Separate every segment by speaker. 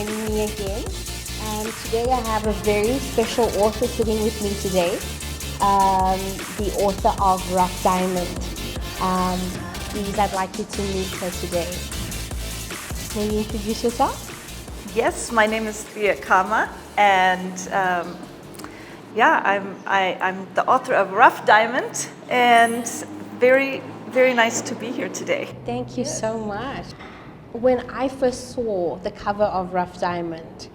Speaker 1: joining me again. And today I have a very special author sitting with me today, the author of Rough Diamond. Please, I'd like you to meet her today. Can you introduce yourself?
Speaker 2: Yes, my name is Thea Khama, and I'm the author of Rough Diamond, and very, very nice to be here today.
Speaker 1: Thank you so much. When I first saw the cover of Rough Diamond,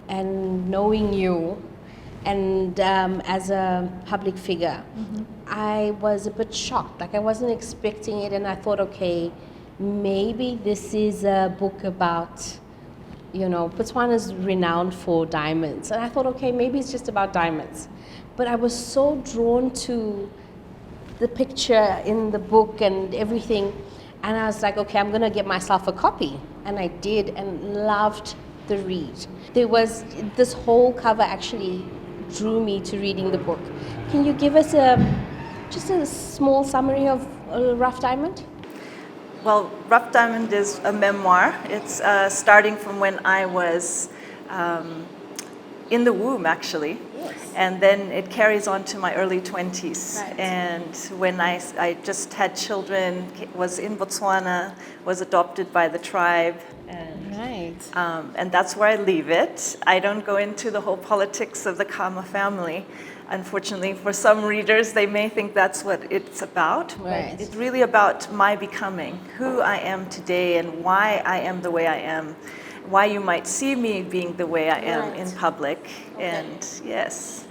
Speaker 1: and knowing you, and as a public figure, I was a bit shocked. Like, I wasn't expecting it, and I thought, okay, maybe this is a book about, Botswana is renowned for diamonds. And I thought, okay, maybe it's just about diamonds. But I was so drawn to the picture in the book and everything. And I was like, okay, I'm going to get myself a copy. And I did, and loved the read. There was this whole cover actually drew me to reading the book. Can you give us just a small summary of Rough Diamond?
Speaker 2: Well, Rough Diamond is a memoir. It's starting from when I was in the womb, actually.
Speaker 1: Yes.
Speaker 2: And then it carries on to my early 20s.
Speaker 1: Right.
Speaker 2: And when I just had children, was in Botswana, was adopted by the tribe. And that's where I leave it. I don't go into the whole politics of the Khama family. Unfortunately, for some readers, they may think that's what it's about.
Speaker 1: Right.
Speaker 2: But it's really about my becoming, who I am today, and why I am the way I am, why you might see me being the way I am in public.
Speaker 1: Okay.
Speaker 2: And yes,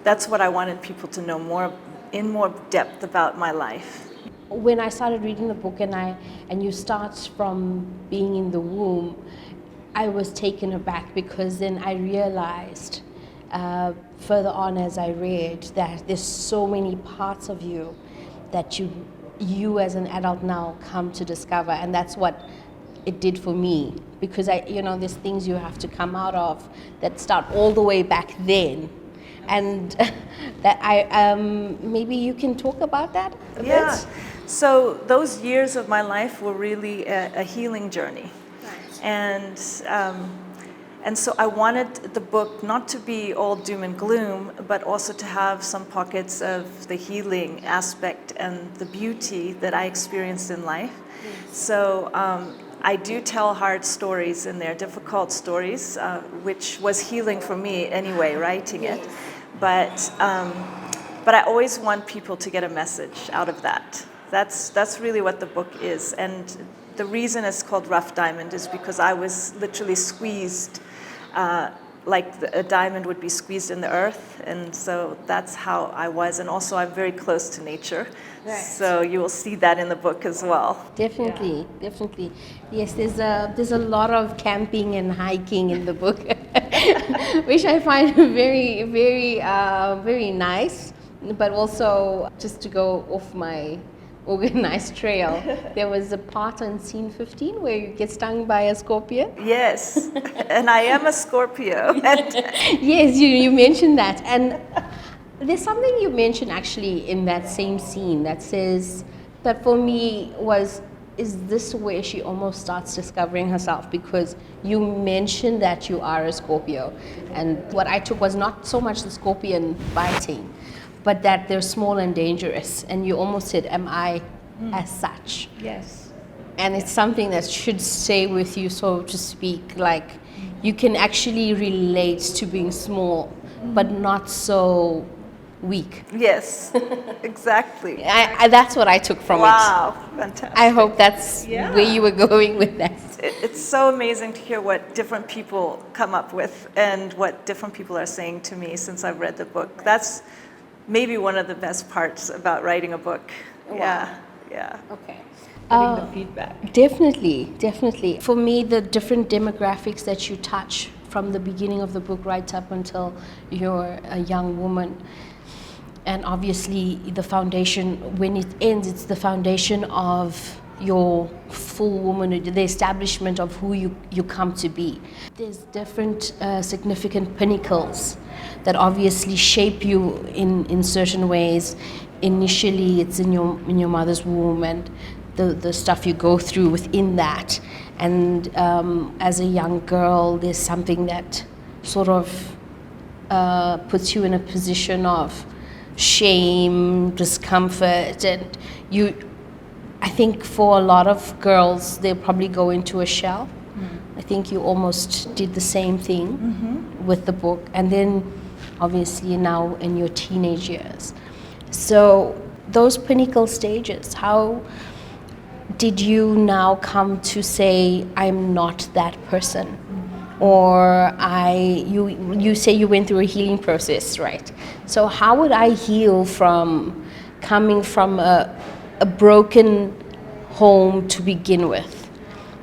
Speaker 2: that's what I wanted people to know in more depth about my life.
Speaker 1: When I started reading the book, and you start from being in the womb, I was taken aback, because then I realized further on as I read that there's so many parts of you that you as an adult now come to discover, and that's what it did for me, because there's things you have to come out of that start all the way back then. And that maybe you can talk about that a bit?
Speaker 2: So those years of my life were really a healing journey. Right. And so I wanted the book not to be all doom and gloom, but also to have some pockets of the healing aspect and the beauty that I experienced in life. Yes. So I do tell hard stories in there, difficult stories, which was healing for me anyway, writing it. But I always want people to get a message out of that. That's really what the book is. And the reason it's called Rough Diamond is because I was literally squeezed, like a diamond would be squeezed in the earth. And so that's how I was. And also I'm very close to nature. Right. So you will see that in the book as well.
Speaker 1: Definitely. Yes, there's a lot of camping and hiking in the book, which I find very, very, very nice. But also, just to go off my organized trail, there was a part on scene 15 where you get stung by a scorpion.
Speaker 2: Yes, and I am a Scorpio.
Speaker 1: Yes, you mentioned that. And there's something you mentioned actually in that same scene that says, that for me is this where she almost starts discovering herself, because you mentioned that you are a Scorpio. And what I took was not so much the scorpion biting, but that they're small and dangerous. And you almost said, am I as such?
Speaker 2: Yes.
Speaker 1: And it's something that should stay with you, so to speak. Like, you can actually relate to being small, but not so weak.
Speaker 2: Yes, exactly.
Speaker 1: That's what I took from it.
Speaker 2: Wow, fantastic.
Speaker 1: I hope that's where you were going with that.
Speaker 2: It's so amazing to hear what different people come up with and what different people are saying to me since I've read the book. That's maybe one of the best parts about writing a book.
Speaker 1: Wow.
Speaker 2: Yeah.
Speaker 1: Okay.
Speaker 2: Getting the feedback.
Speaker 1: Definitely. For me, the different demographics that you touch from the beginning of the book right up until you're a young woman. And obviously the foundation, when it ends, it's the foundation of your full womanhood, the establishment of who you come to be. There's different significant pinnacles that obviously shape you in certain ways. Initially, it's in your mother's womb and the stuff you go through within that. and as a young girl, there's something that sort of puts you in a position of shame, discomfort, and I think for a lot of girls, they'll probably go into a shell. I think you almost did the same thing with the book, and then obviously now in your teenage years. So those pinnacle stages, how did you now come to say, I'm not that person? Or you say you went through a healing process, right? So how would I heal from coming from a broken home to begin with,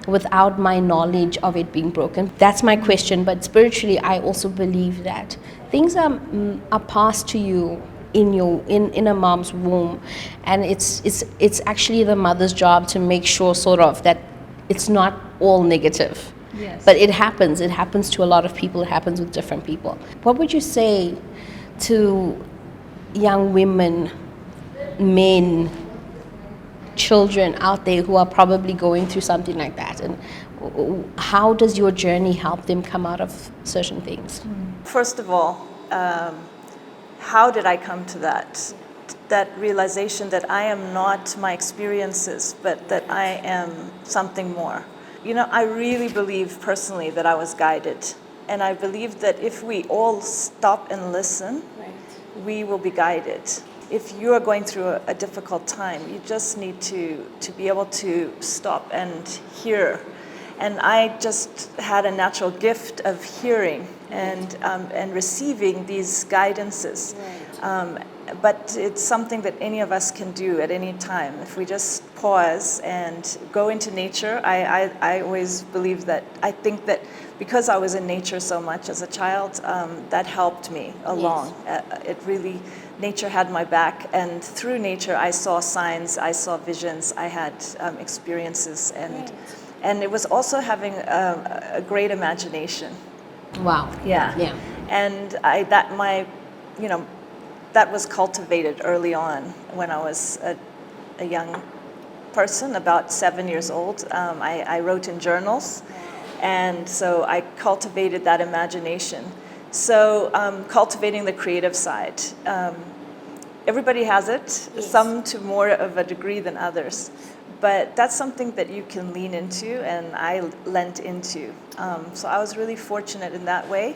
Speaker 1: without my knowledge of it being broken? That's my question. But spiritually, I also believe that things are passed to you in a mom's womb, and it's actually the mother's job to make sure sort of that it's not all negative.
Speaker 2: Yes.
Speaker 1: But it happens to a lot of people. It happens with different people. What would you say to young women, men, children out there who are probably going through something like that, and how does your journey help them come out of certain things?
Speaker 2: First of all, how did I come to that realization that I am not my experiences, but that I am something more? You know, I really believe personally that I was guided, and I believe that if we all stop and listen, we will be guided. If you are going through a difficult time, you just need to be able to stop and hear. And I just had a natural gift of hearing and receiving these guidances. But it's something that any of us can do at any time. If we just pause and go into nature, I always believe that, I think that because I was in nature so much as a child, that helped me along. It really, nature had my back, and through nature I saw signs, I saw visions, I had experiences, and it was also having a great imagination.
Speaker 1: Wow.
Speaker 2: Yeah. And that was cultivated early on when I was a young person, about 7 years old. I wrote in journals, and so I cultivated that imagination. So cultivating the creative side. Everybody has it, some to more of a degree than others. But that's something that you can lean into, and I lent into. So I was really fortunate in that way.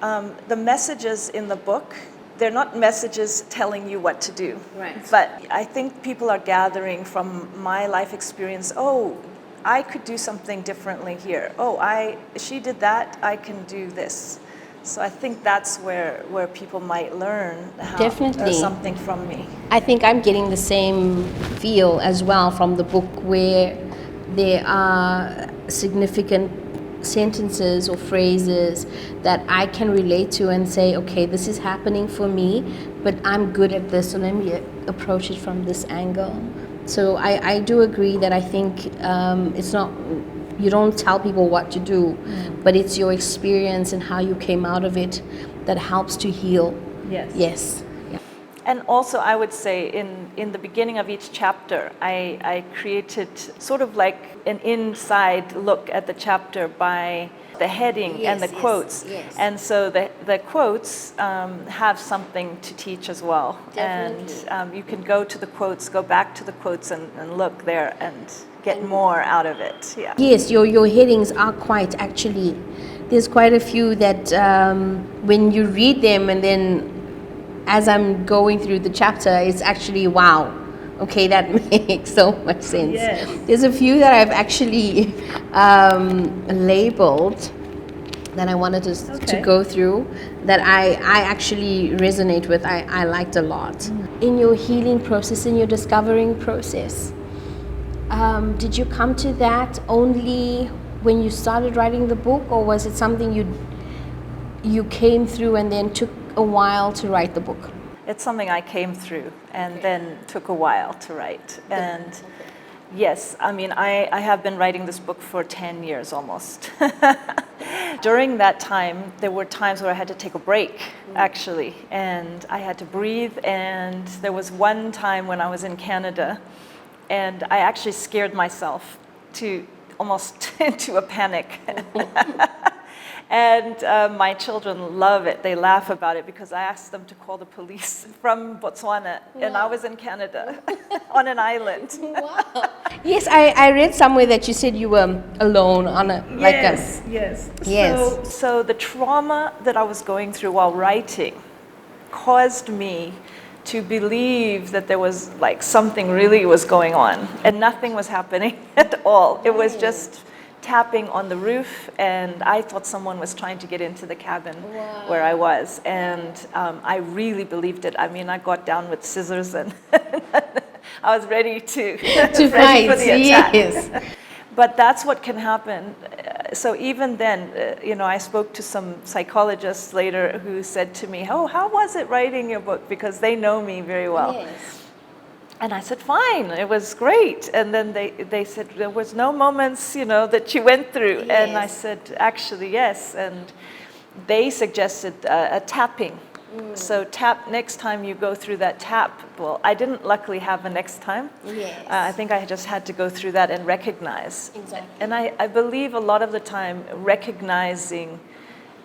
Speaker 2: The messages in the book, they're not messages telling you what to do.
Speaker 1: Right.
Speaker 2: But I think people are gathering from my life experience, oh, I could do something differently here. Oh, she did that, I can do this. So I think that's where people might learn
Speaker 1: Definitely.
Speaker 2: Something from me.
Speaker 1: I think I'm getting the same feel as well from the book, where there are significant sentences or phrases that I can relate to and say, okay, this is happening for me, but I'm good at this, so let me approach it from this angle. So I do agree that I think it's not, you don't tell people what to do, but it's your experience and how you came out of it that helps to heal. Yes. Yeah.
Speaker 2: And also, I would say in the beginning of each chapter, I created sort of like an inside look at the chapter by the heading and the quotes.
Speaker 1: Yes.
Speaker 2: And so the quotes have something to teach as well.
Speaker 1: Definitely.
Speaker 2: And you can go to the quotes, go back to the quotes and look there and get more out of it. Yeah.
Speaker 1: Yes, your headings are quite, actually, there's quite a few that when you read them and then as I'm going through the chapter, it's actually, wow, okay, that makes so much sense.
Speaker 2: Yes.
Speaker 1: There's a few that I've actually labeled that I wanted to go through that I actually resonate with, I liked a lot. In your healing process, in your discovering process, did you come to that only when you started writing the book, or was it something you came through and then took a while to write the book?
Speaker 2: It's something I came through and then took a while to write. And yes, I mean, I have been writing this book for 10 years almost. During that time, there were times where I had to take a break, actually, and I had to breathe. And there was one time when I was in Canada, and I actually scared myself to almost into a panic. And my children love it. They laugh about it because I asked them to call the police from Botswana, and I was in Canada on an island.
Speaker 1: Wow. Yes, I read somewhere that you said you were alone on a
Speaker 2: Yes.
Speaker 1: Yes.
Speaker 2: So the trauma that I was going through while writing caused me to believe that there was like something really was going on, and nothing was happening at all. It was just tapping on the roof, and I thought someone was trying to get into the cabin where I was, and I really believed it. I mean, I got down with scissors and I was ready to ready
Speaker 1: fight
Speaker 2: for the attack.
Speaker 1: Yes.
Speaker 2: But that's what can happen. So even then, I spoke to some psychologists later who said to me, "Oh, how was it writing your book?" Because they know me very well.
Speaker 1: Yes.
Speaker 2: And I said, "Fine, it was great." And then they said, "There was no moments, that you went through."
Speaker 1: Yes.
Speaker 2: And I said, "Actually, yes." And they suggested a tapping. So tap next time you go through that tap. Well, I didn't luckily have a next time.
Speaker 1: Yes.
Speaker 2: I think I just had to go through that and recognize.
Speaker 1: Exactly.
Speaker 2: And I believe a lot of the time recognizing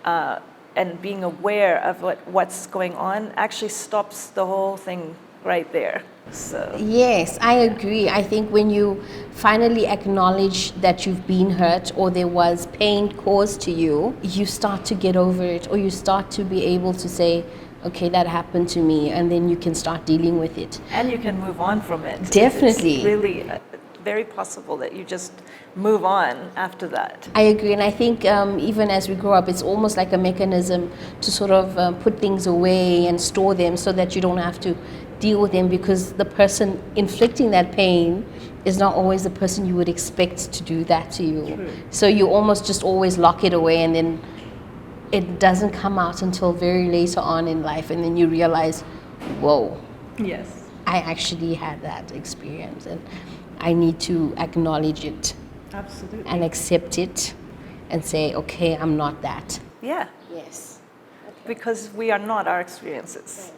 Speaker 2: and being aware of what's going on actually stops the whole thing right there. So
Speaker 1: Yes, I agree. I think when you finally acknowledge that you've been hurt or there was pain caused to you, you start to get over it, or you start to be able to say, okay, that happened to me, and then you can start dealing with it.
Speaker 2: and you can move on from it.
Speaker 1: Definitely.
Speaker 2: It's really very possible that you just move on after that.
Speaker 1: I agree, and I think even as we grow up, it's almost like a mechanism to sort of put things away and store them so that you don't have to deal with them, because the person inflicting that pain is not always the person you would expect to do that to you.
Speaker 2: True.
Speaker 1: So you almost just always lock it away, and then it doesn't come out until very later on in life, and then you realize, whoa,
Speaker 2: Yes.
Speaker 1: I actually had that experience, and I need to acknowledge it
Speaker 2: Absolutely.
Speaker 1: and accept it and say, okay, I'm not that.
Speaker 2: Yeah,
Speaker 1: Yes.
Speaker 2: because we are not our experiences.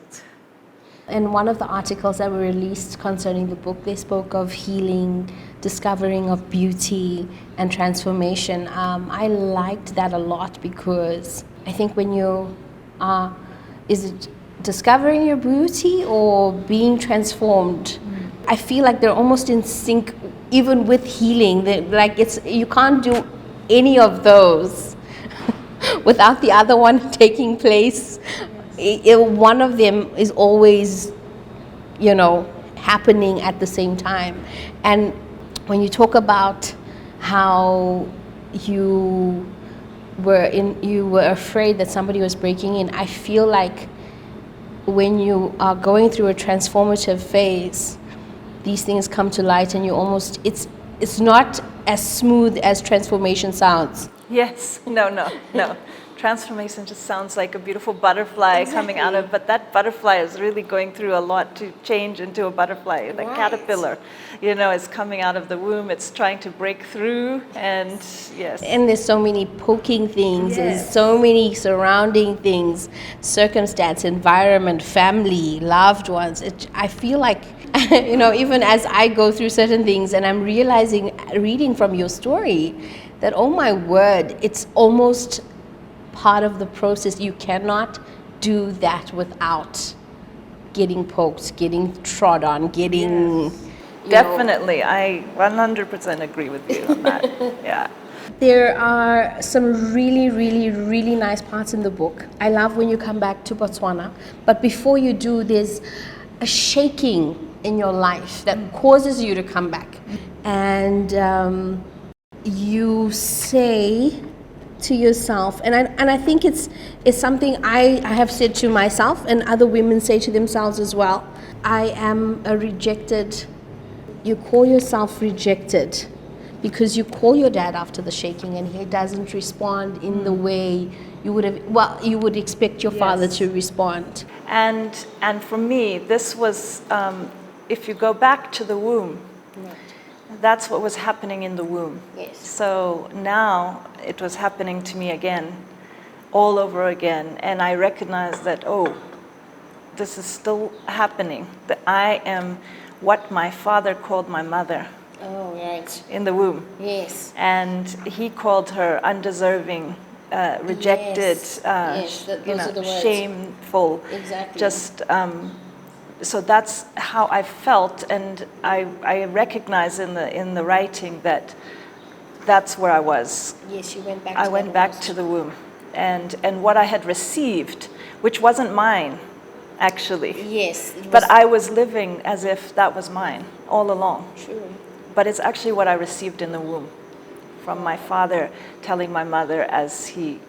Speaker 1: In one of the articles that were released concerning the book, they spoke of healing, discovering of beauty, and transformation. I liked that a lot, because I think when you are, is it discovering your beauty or being transformed? I feel like they're almost in sync, even with healing. Like you can't do any of those without the other one taking place. One of them is always, happening at the same time. And when you talk about how you were afraid that somebody was breaking in, I feel like when you are going through a transformative phase, these things come to light, and it's not as smooth as transformation sounds.
Speaker 2: Yes, no. Transformation just sounds like a beautiful butterfly coming out of, but that butterfly is really going through a lot to change into a butterfly. The caterpillar, is coming out of the womb. It's trying to break through, and yes.
Speaker 1: And there's so many poking things, there's
Speaker 2: Yes.
Speaker 1: so many surrounding things, circumstance, environment, family, loved ones. I feel like, even as I go through certain things, and I'm realizing, reading from your story, that, oh my word, it's almost part of the process. You cannot do that without getting poked, getting trod on, getting...
Speaker 2: Yes. Definitely, I 100% agree with you on that. Yeah.
Speaker 1: There are some really, really, really nice parts in the book. I love when you come back to Botswana, but before you do, there's a shaking in your life that causes you to come back. And you say to yourself, and I think it's something I have said to myself, and other women say to themselves as well. I am a rejected. You call yourself rejected because you call your dad after the shaking, and he doesn't respond in the way you would have. Well, you would expect your father to respond.
Speaker 2: And for me, this was, if you go back to the womb, that's what was happening in the womb.
Speaker 1: Yes.
Speaker 2: So now it was happening to me again, all over again. And I recognized that, this is still happening. That I am what my father called my mother.
Speaker 1: Oh, Right.
Speaker 2: in the womb.
Speaker 1: Yes.
Speaker 2: And he called her undeserving, rejected,
Speaker 1: Yes. Yes. Those are the words.
Speaker 2: shameful.
Speaker 1: Exactly.
Speaker 2: Just so that's how I felt, and I recognize in the writing that that's where I was.
Speaker 1: Yes, you went back.
Speaker 2: I went back to the womb, and what I had received, which wasn't mine, actually.
Speaker 1: Yes.
Speaker 2: But I was living as if that was mine all along.
Speaker 1: True.
Speaker 2: But it's actually what I received in the womb, from my father telling my mother, as he,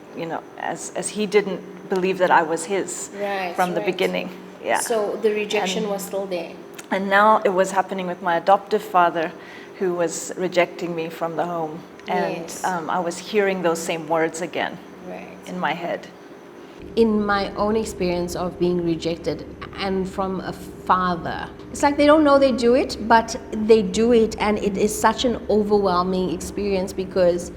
Speaker 2: as he didn't believe that I was his from the beginning. Yeah.
Speaker 1: So the rejection was still there.
Speaker 2: And now it was happening with my adoptive father, who was rejecting me from the home. And
Speaker 1: Yes.
Speaker 2: I was hearing those same words again in my head.
Speaker 1: In my own experience of being rejected and from a father, it's like they don't know they do it, but they do it, and it is such an overwhelming experience, because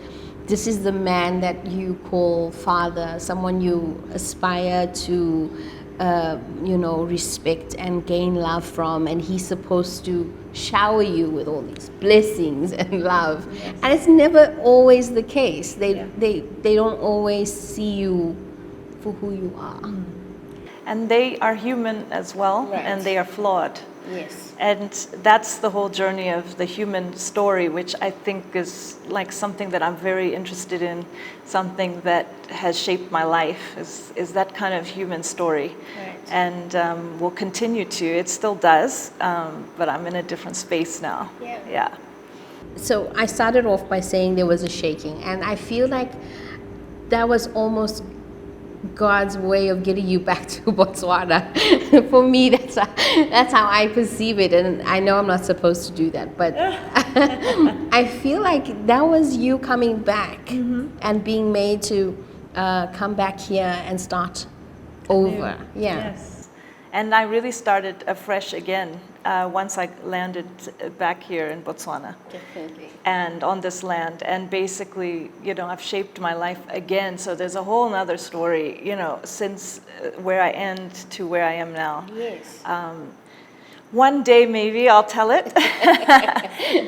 Speaker 1: this is the man that you call father, someone you aspire to respect and gain love from, and he's supposed to shower you with all these blessings and love. Yes. And it's never always the case. They don't always see you for who you are.
Speaker 2: And they are human as well, and they are flawed.
Speaker 1: Yes.
Speaker 2: And that's the whole journey of the human story, which I think is like something that I'm very interested in, something that has shaped my life, is that kind of human story.
Speaker 1: Right.
Speaker 2: And will continue to. It still does, but I'm in a different space now. Yeah.
Speaker 1: So I started off by saying there was a shaking, and I feel like that was almost God's way of getting you back to Botswana. For me, that's how I perceive it, and I know I'm not supposed to do that, but I feel like that was you coming back and being made to come back here and start over.
Speaker 2: Yes. And I really started afresh again once I landed back here in Botswana.
Speaker 1: Definitely.
Speaker 2: And on this land. And basically, I've shaped my life again. So there's a whole nother story, since where I end to where I am now.
Speaker 1: Yes.
Speaker 2: One day maybe I'll tell it.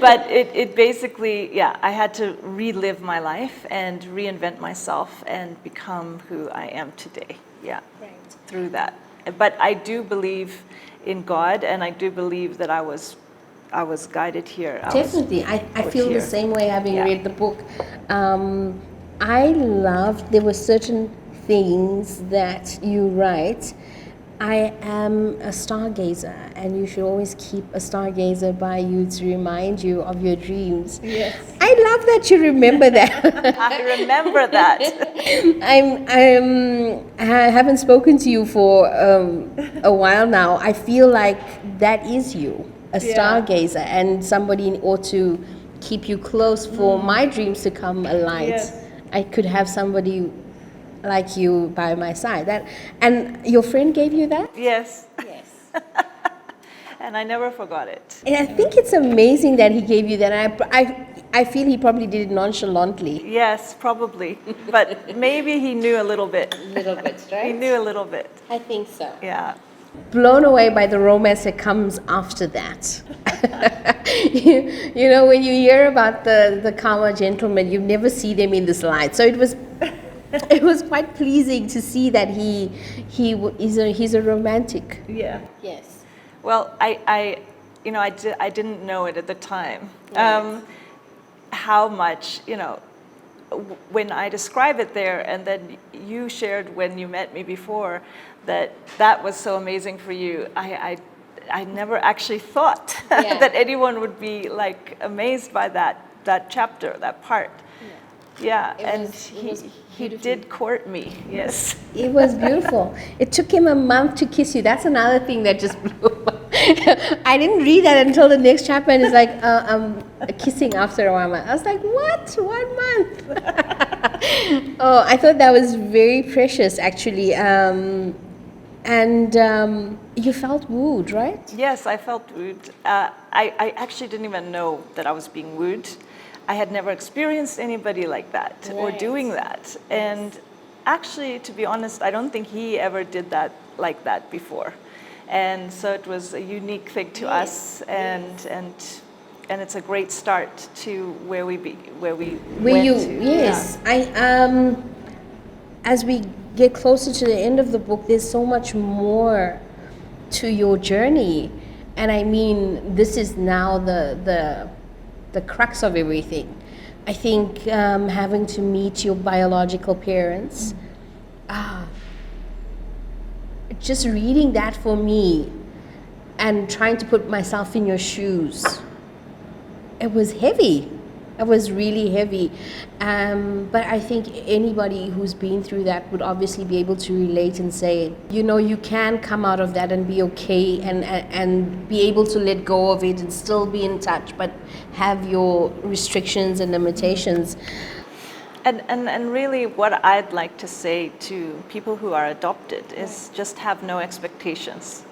Speaker 2: But it basically, I had to relive my life and reinvent myself and become who I am today. Yeah.
Speaker 1: Right.
Speaker 2: Through that. But I do believe in God, and I do believe that I was guided here.
Speaker 1: Definitely. I feel the same way, having read the book. I loved, there were certain things that you write. I am a stargazer, and you should always keep a stargazer by you to remind you of your dreams.
Speaker 2: Yes.
Speaker 1: I love that you remember that.
Speaker 2: I remember that.
Speaker 1: I haven't spoken to you for a while now. I feel like that is you, a stargazer, and somebody ought to keep you close for my dreams to come alight.
Speaker 2: Yes.
Speaker 1: I could have somebody like you by my side. And your friend gave you that?
Speaker 2: Yes.
Speaker 1: Yes.
Speaker 2: And I never forgot it.
Speaker 1: And I think it's amazing that he gave you that. I feel he probably did it nonchalantly.
Speaker 2: Yes, probably. But maybe he knew a little bit.
Speaker 1: A little bit, right?
Speaker 2: He knew a little bit.
Speaker 1: I think so.
Speaker 2: Yeah.
Speaker 1: Blown away by the romance that comes after that. When you hear about the Khama gentleman, you never see them in this light. So it was quite pleasing to see that he's a romantic.
Speaker 2: Yeah.
Speaker 1: Yes.
Speaker 2: Well, I didn't know it at the time.
Speaker 1: Right.
Speaker 2: How much, when I describe it there, and then you shared when you met me before that was so amazing for you. I never actually thought that anyone would be like amazed by that chapter, that part. Yeah, he did court me, yes.
Speaker 1: It was beautiful. It took him a month to kiss you. That's another thing that just blew up. I didn't read that until the next chapter, and it's like, kissing after a while. I was like, what? 1 month? Oh, I thought that was very precious, actually. And you felt wooed, right?
Speaker 2: Yes, I felt wooed. I actually didn't even know that I was being wooed. I had never experienced anybody like that or doing that. And actually, to be honest, I don't think he ever did that like that before. And so it was a unique thing to us. And and it's a great start to where we
Speaker 1: Where
Speaker 2: went
Speaker 1: you,
Speaker 2: to.
Speaker 1: yes, as we get closer to the end of the book, there's so much more to your journey, and I mean, this is now the crux of everything. I think having to meet your biological parents, just reading that for me, and trying to put myself in your shoes, it was heavy. It was really heavy. But I think anybody who's been through that would obviously be able to relate and say, you know, you can come out of that and be okay, and be able to let go of it and still be in touch, but have your restrictions and limitations.
Speaker 2: And really what I'd like to say to people who are adopted is just have no expectations.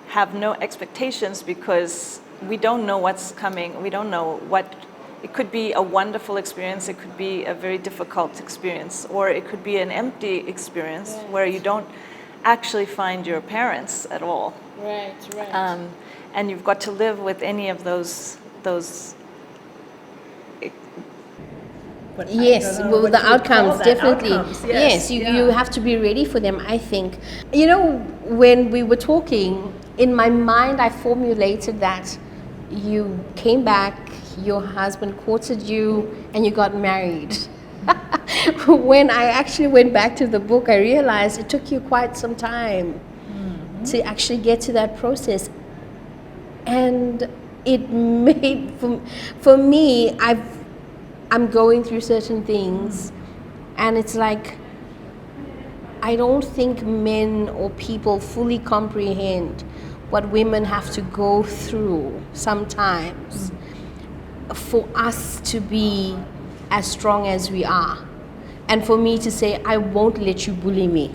Speaker 2: Have no expectations, because we don't know what's coming. We don't know what, it could be a wonderful experience, it could be a very difficult experience, or it could be an empty experience where you don't actually find your parents at all.
Speaker 1: Right.
Speaker 2: And you've got to live with any of those
Speaker 1: Yes, well, the outcomes, definitely. Yes, you have to be ready for them, I think. You know, when we were talking, in my mind, I formulated that you came back, your husband courted you, and you got married. When I actually went back to the book, I realized it took you quite some time to actually get to that process. And it made, for me, I'm going through certain things, and it's like, I don't think men or people fully comprehend what women have to go through sometimes for us to be as strong as we are. And for me to say, I won't let you bully me.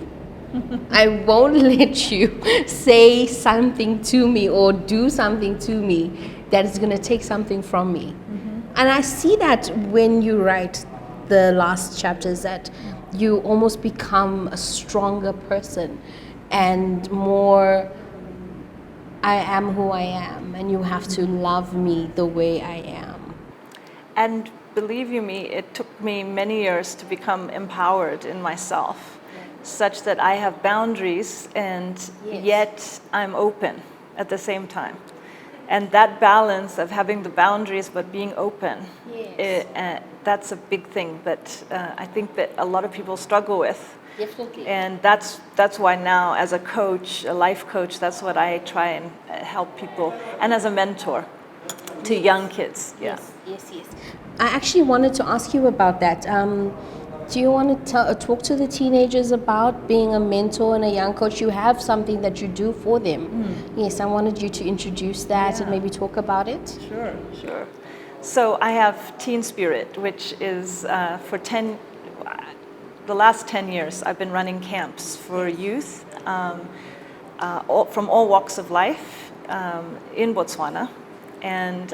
Speaker 1: I won't let you say something to me or do something to me that is going to take something from me. And I see that when you write the last chapters, that you almost become a stronger person and more, I am who I am, and you have to love me the way I am.
Speaker 2: And believe you me, it took me many years to become empowered in myself, such that I have boundaries and yet I'm open at the same time. And that balance of having the boundaries but being open, that's a big thing that I think that a lot of people struggle with.
Speaker 1: Definitely.
Speaker 2: And that's why now, as a coach, a life coach, that's what I try and help people, and as a mentor to young kids.
Speaker 1: Yes. I actually wanted to ask you about that. Do you want to talk to the teenagers about being a mentor and a young coach? You have something that you do for them. Yes, I wanted you to introduce that and maybe talk about it.
Speaker 2: Sure. So I have Teen Spirit, which is for the last 10 years, I've been running camps for youth from all walks of life in Botswana. And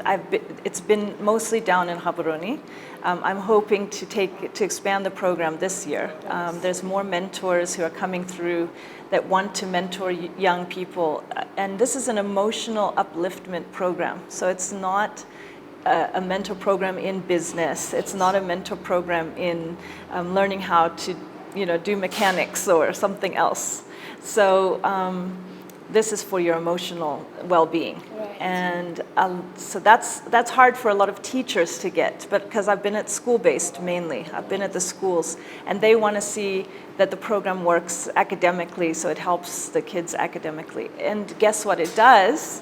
Speaker 2: it's been mostly down in Gaborone. I'm hoping to expand the program this year. There's more mentors who are coming through that want to mentor young people. And this is an emotional upliftment program. So it's not a mentor program in business. It's not a mentor program in learning how to, do mechanics or something else. So this is for your emotional well-being. Right. And so that's hard for a lot of teachers to get, but because I've been at school-based mainly, I've been at the schools, and they want to see that the program works academically, so it helps the kids academically. And guess what, it does,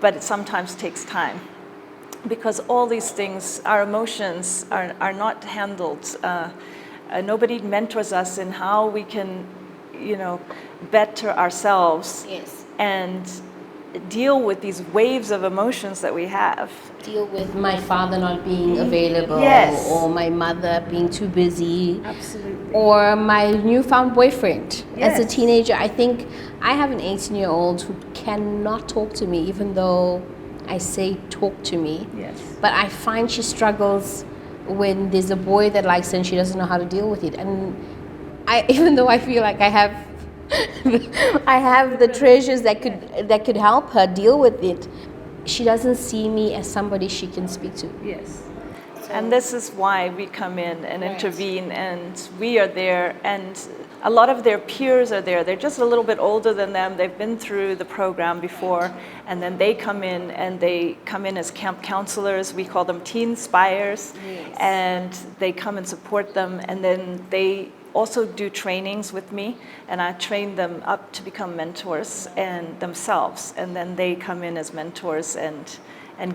Speaker 2: but it sometimes takes time. Because all these things, our emotions are not handled. Nobody mentors us in how we can, better ourselves and deal with these waves of emotions that we have.
Speaker 1: Deal with my father not being available, or my mother being too busy, or my newfound boyfriend. As a teenager, I think I have an 18-year-old who cannot talk to me, even though I say talk to me. But I find she struggles when there's a boy that likes her and she doesn't know how to deal with it. And even though I feel like I have I have the treasures that could help her deal with it, she doesn't see me as somebody she can speak to.
Speaker 2: Yes. And this is why we come in and intervene, and we are there, and a lot of their peers are there. They're just a little bit older than them. They've been through the program before, and then they come in, and they come in as camp counselors. We call them teen spires, and they come and support them, and then they also do trainings with me, and I train them up to become mentors and themselves, and then they come in as mentors and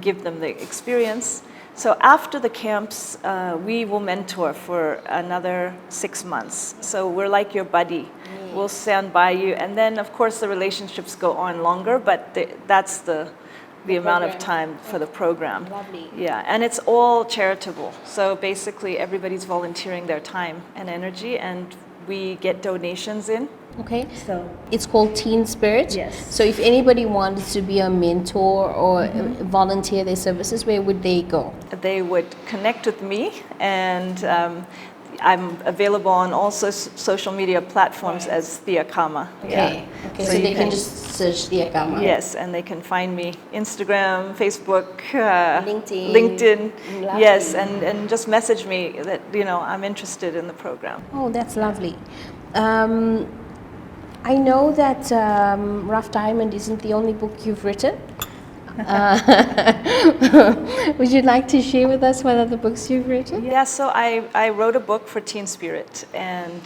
Speaker 2: give them the experience. So after the camps, we will mentor for another 6 months. So we're like your buddy. We'll stand by you. And then, of course, the relationships go on longer, but that's the amount of time for the program.
Speaker 1: Lovely.
Speaker 2: Yeah, and it's all charitable. So basically, everybody's volunteering their time and energy, and we get donations in.
Speaker 1: Okay.
Speaker 2: So
Speaker 1: It's called Teen Spirit.
Speaker 2: Yes.
Speaker 1: So if anybody wanted to be a mentor or volunteer their services, where would they go?
Speaker 2: they would connect with me, and I'm available on all social media platforms as Thea Khama.
Speaker 1: Okay. Okay. So
Speaker 2: you
Speaker 1: they can just search Thea Khama.
Speaker 2: Yes, and they can find me Instagram, Facebook,
Speaker 1: LinkedIn.
Speaker 2: LinkedIn.
Speaker 1: Lovely.
Speaker 2: Yes, and just message me that I'm interested in the program.
Speaker 1: Oh, that's lovely. I know that Rough Diamond isn't the only book you've written. Would you like to share with us what other books you've written?
Speaker 2: Yeah, so I wrote a book for Teen Spirit, and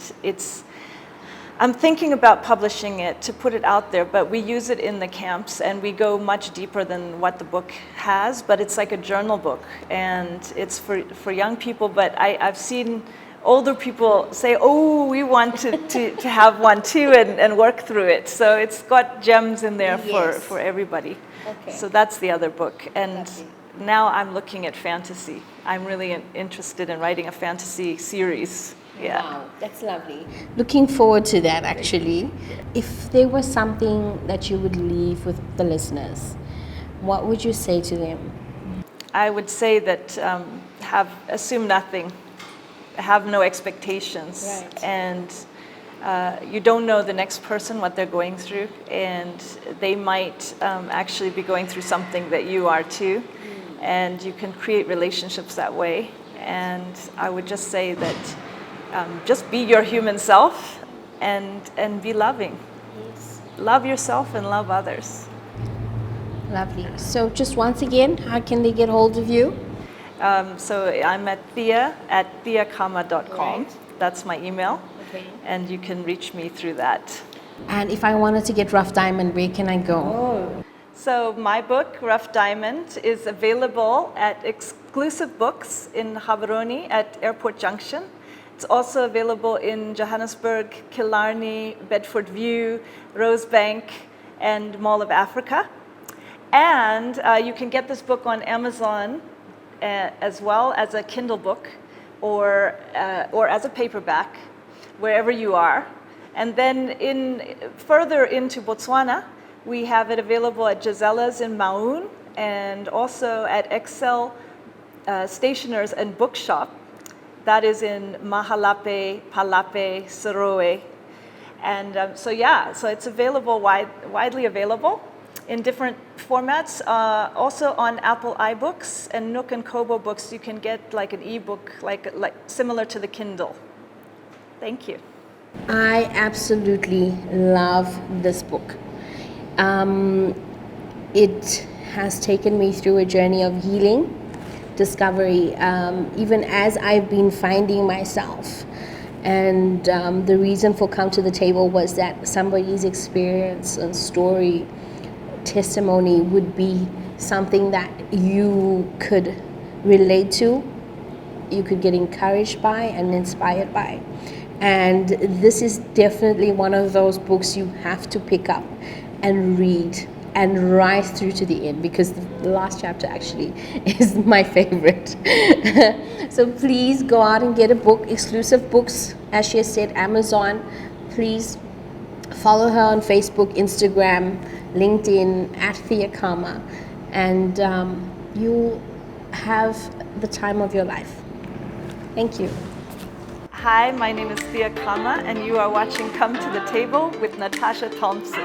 Speaker 2: I'm thinking about publishing it to put it out there, but we use it in the camps, and we go much deeper than what the book has, but it's like a journal book, and it's for young people, but I've seen older people say, oh, we want to have one too, and work through it. So it's got gems in there for everybody.
Speaker 1: Okay.
Speaker 2: So that's the other book. And now I'm looking at fantasy. I'm really interested in writing a fantasy series. Yeah.
Speaker 1: Wow, that's lovely. Looking forward to that, actually. If there was something that you would leave with the listeners, what would you say to them?
Speaker 2: I would say that assume nothing. Have no expectations, and you don't know the next person what they're going through, and they might actually be going through something that you are too, and you can create relationships that way. And I would just say that just be your human self and be loving.
Speaker 1: Yes.
Speaker 2: Love yourself and love others.
Speaker 1: Lovely. So just once again, how can they get hold of you?
Speaker 2: So I'm at Thea at theakhama.com.
Speaker 1: Right.
Speaker 2: That's my email.
Speaker 1: Okay.
Speaker 2: And you can reach me through that.
Speaker 1: And if I wanted to get Rough Diamond, where can I go?
Speaker 2: So my book, Rough Diamond, is available at exclusive books in Gaborone at Airport Junction. It's also available in Johannesburg, Killarney, Bedford View, Rosebank, and Mall of Africa. And you can get this book on Amazon as well as a Kindle book or as a paperback, wherever you are. And then further into Botswana, we have it available at Gisella's in Maun, and also at Excel Stationers and Bookshop. That is in Mahalape, Palape, Serowe. And so it's available, widely available in different formats. Also on Apple iBooks and Nook and Kobo books, you can get like an ebook, like similar to the Kindle. Thank you.
Speaker 1: I absolutely love this book. It has taken me through a journey of healing, discovery, even as I've been finding myself. And the reason for Come to the Table was that somebody's experience and story, testimony would be something that you could relate to, you could get encouraged by and inspired by. And this is definitely one of those books you have to pick up and read and rise through to the end, because the last chapter actually is my favorite. So please go out and get a book. Exclusive books, as she has said, Amazon. Please follow her on Facebook, Instagram, LinkedIn, at Thea Khama, and you'll have the time of your life. Thank you.
Speaker 2: Hi, my name is Thea Khama, and you are watching Come to the Table with Natasha Thompson.